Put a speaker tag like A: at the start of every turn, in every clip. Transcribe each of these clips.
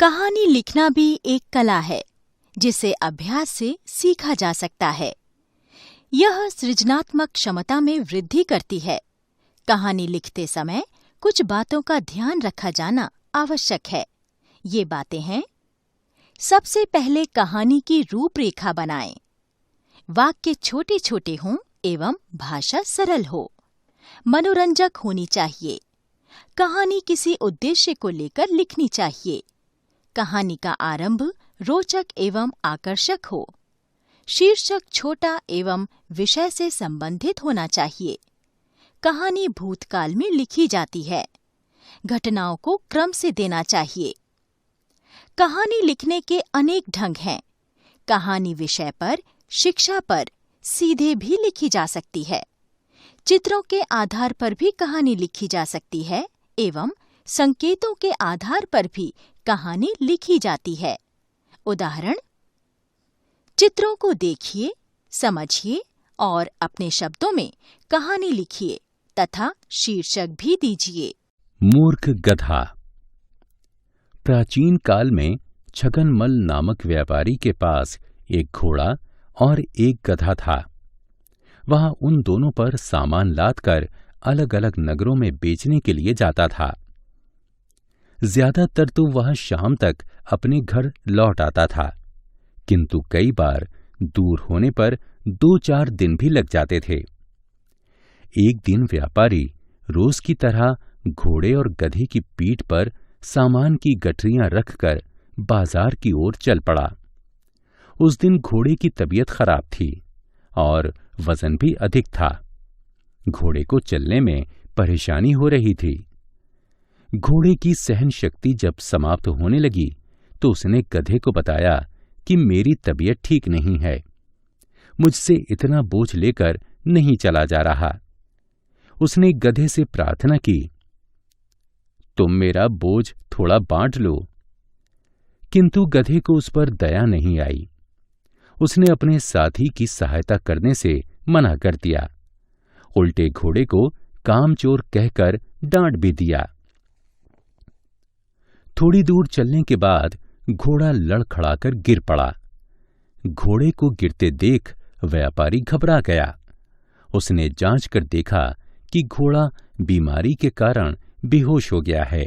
A: कहानी लिखना भी एक कला है जिसे अभ्यास से सीखा जा सकता है। यह सृजनात्मक क्षमता में वृद्धि करती है। कहानी लिखते समय कुछ बातों का ध्यान रखा जाना आवश्यक है। ये बातें हैं: सबसे पहले कहानी की रूपरेखा बनाएं। वाक्य छोटे छोटे हों एवं भाषा सरल हो। मनोरंजक होनी चाहिए। कहानी किसी उद्देश्य को लेकर लिखनी चाहिए। कहानी का आरंभ रोचक एवं आकर्षक हो। शीर्षक छोटा एवं विषय से संबंधित होना चाहिए। कहानी भूतकाल में लिखी जाती है। घटनाओं को क्रम से देना चाहिए। कहानी लिखने के अनेक ढंग हैं। कहानी विषय पर, शिक्षा पर सीधे भी लिखी जा सकती है। चित्रों के आधार पर भी कहानी लिखी जा सकती है एवं संकेतों के आधार पर भी कहानी लिखी जाती है। उदाहरण: चित्रों को देखिए, समझिए और अपने शब्दों में कहानी लिखिए तथा शीर्षक भी दीजिए।
B: मूर्ख गधा। प्राचीन काल में छगनमल नामक व्यापारी के पास एक घोड़ा और एक गधा था। वह उन दोनों पर सामान लादकर अलग अलग नगरों में बेचने के लिए जाता था। ज्यादातर तो वह शाम तक अपने घर लौट आता था, किंतु कई बार दूर होने पर 2-4 दिन भी लग जाते थे। एक दिन व्यापारी रोज की तरह घोड़े और गधे की पीठ पर सामान की गठरियां रखकर बाजार की ओर चल पड़ा। उस दिन घोड़े की तबीयत खराब थी और वजन भी अधिक था। घोड़े को चलने में परेशानी हो रही थी। घोड़े की सहन शक्ति जब समाप्त होने लगी तो उसने गधे को बताया कि मेरी तबीयत ठीक नहीं है, मुझसे इतना बोझ लेकर नहीं चला जा रहा। उसने गधे से प्रार्थना की, तुम मेरा बोझ थोड़ा बांट लो। किंतु गधे को उस पर दया नहीं आई। उसने अपने साथी की सहायता करने से मना कर दिया। उल्टे घोड़े को कामचोर कहकर डांट भी दिया। थोड़ी दूर चलने के बाद घोड़ा लड़खड़ाकर गिर पड़ा। घोड़े को गिरते देख व्यापारी घबरा गया। उसने जांच कर देखा कि घोड़ा बीमारी के कारण बेहोश हो गया है।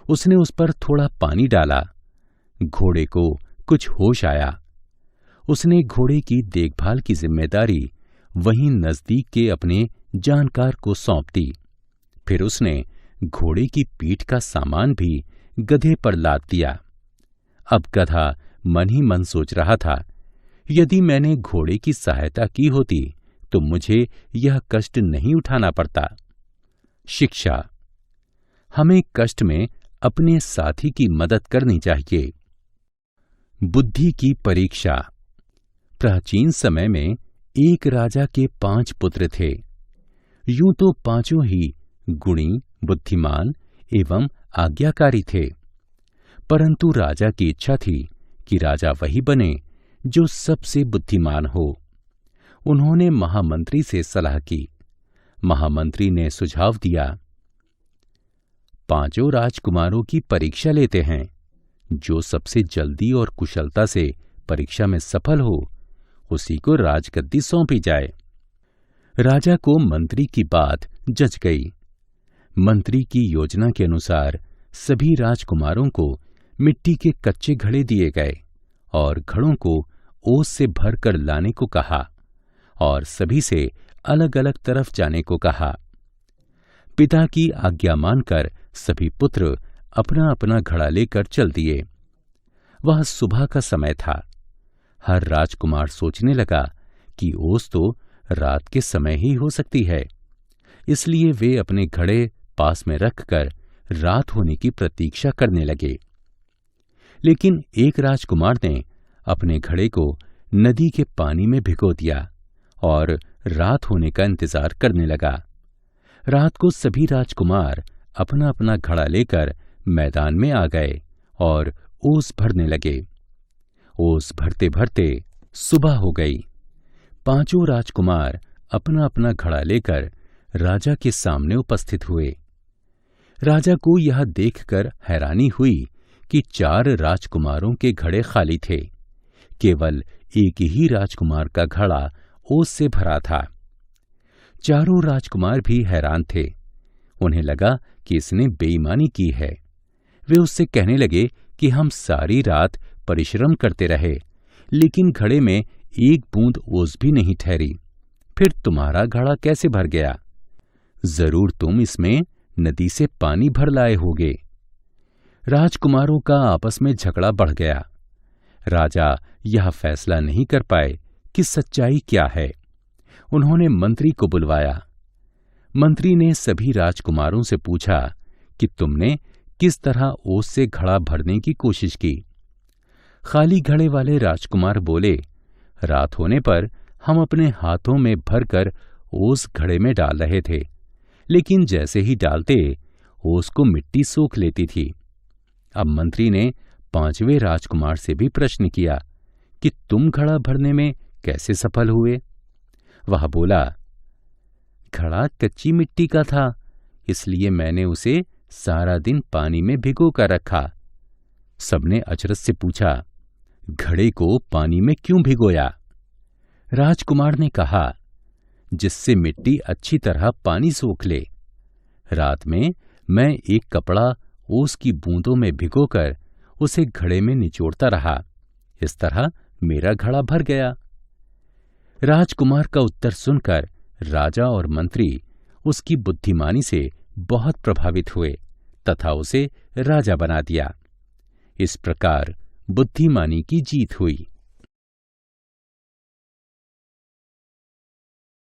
B: उसने उस पर थोड़ा पानी डाला। घोड़े को कुछ होश आया। उसने घोड़े की देखभाल की जिम्मेदारी वहीं नजदीक के अपने जानकार को सौंप दी। फिर उसने घोड़े की पीठ का सामान भी गधे पर लाद दिया। अब गधा मन ही मन सोच रहा था, यदि मैंने घोड़े की सहायता की होती तो मुझे यह कष्ट नहीं उठाना पड़ता। शिक्षा: हमें कष्ट में अपने साथी की मदद करनी चाहिए। बुद्धि की परीक्षा। प्राचीन समय में एक राजा के 5 पुत्र थे। यूं तो पांचों ही गुणी, बुद्धिमान एवं आज्ञाकारी थे, परंतु राजा की इच्छा थी कि राजा वही बने जो सबसे बुद्धिमान हो। उन्होंने महामंत्री से सलाह की। महामंत्री ने सुझाव दिया, 5 राजकुमारों की परीक्षा लेते हैं। जो सबसे जल्दी और कुशलता से परीक्षा में सफल हो उसी को राजगद्दी सौंपी जाए। राजा को मंत्री की बात जच गई। मंत्री की योजना के अनुसार सभी राजकुमारों को मिट्टी के कच्चे घड़े दिए गए और घड़ों को ओस से भरकर लाने को कहा और सभी से अलग अलग तरफ जाने को कहा। पिता की आज्ञा मानकर सभी पुत्र अपना अपना घड़ा लेकर चल दिए। वह सुबह का समय था। हर राजकुमार सोचने लगा कि ओस तो रात के समय ही हो सकती है, इसलिए वे अपने घड़े पास में रखकर रात होने की प्रतीक्षा करने लगे। लेकिन एक राजकुमार ने अपने घड़े को नदी के पानी में भिगो दिया और रात होने का इंतजार करने लगा। रात को सभी राजकुमार अपना अपना घड़ा लेकर मैदान में आ गए और ओस भरने लगे। ओस भरते भरते सुबह हो गई। 5 राजकुमार अपना अपना घड़ा लेकर राजा के सामने उपस्थित हुए। राजा को यह देखकर हैरानी हुई कि 4 राजकुमारों के घड़े खाली थे। केवल एक ही राजकुमार का घड़ा ओस से भरा था। चारों राजकुमार भी हैरान थे। उन्हें लगा कि इसने बेईमानी की है। वे उससे कहने लगे कि हम सारी रात परिश्रम करते रहे, लेकिन घड़े में एक बूंद ओस भी नहीं ठहरी। फिर तुम्हारा घड़ा कैसे भर गया? जरूर तुम इसमें नदी से पानी भर लाए होगे। राजकुमारों का आपस में झगड़ा बढ़ गया। राजा यह फैसला नहीं कर पाए कि सच्चाई क्या है। उन्होंने मंत्री को बुलवाया। मंत्री ने सभी राजकुमारों से पूछा कि तुमने किस तरह ओस से घड़ा भरने की कोशिश की। खाली घड़े वाले राजकुमार बोले, रात होने पर हम अपने हाथों में भरकर ओस घड़े में डाल रहे थे, लेकिन जैसे ही डालते ओस को मिट्टी सोख लेती थी। अब मंत्री ने 5वें राजकुमार से भी प्रश्न किया कि तुम घड़ा भरने में कैसे सफल हुए? वह बोला, घड़ा कच्ची मिट्टी का था, इसलिए मैंने उसे सारा दिन पानी में भिगो कर रखा। सबने अचरज से पूछा, घड़े को पानी में क्यों भिगोया? राजकुमार ने कहा, जिससे मिट्टी अच्छी तरह पानी सोख ले। रात में मैं एक कपड़ा ओस की बूंदों में भिगोकर उसे घड़े में निचोड़ता रहा। इस तरह मेरा घड़ा भर गया। राजकुमार का उत्तर सुनकर राजा और मंत्री उसकी बुद्धिमानी से बहुत प्रभावित हुए तथा उसे राजा बना दिया। इस प्रकार बुद्धिमानी की जीत हुई।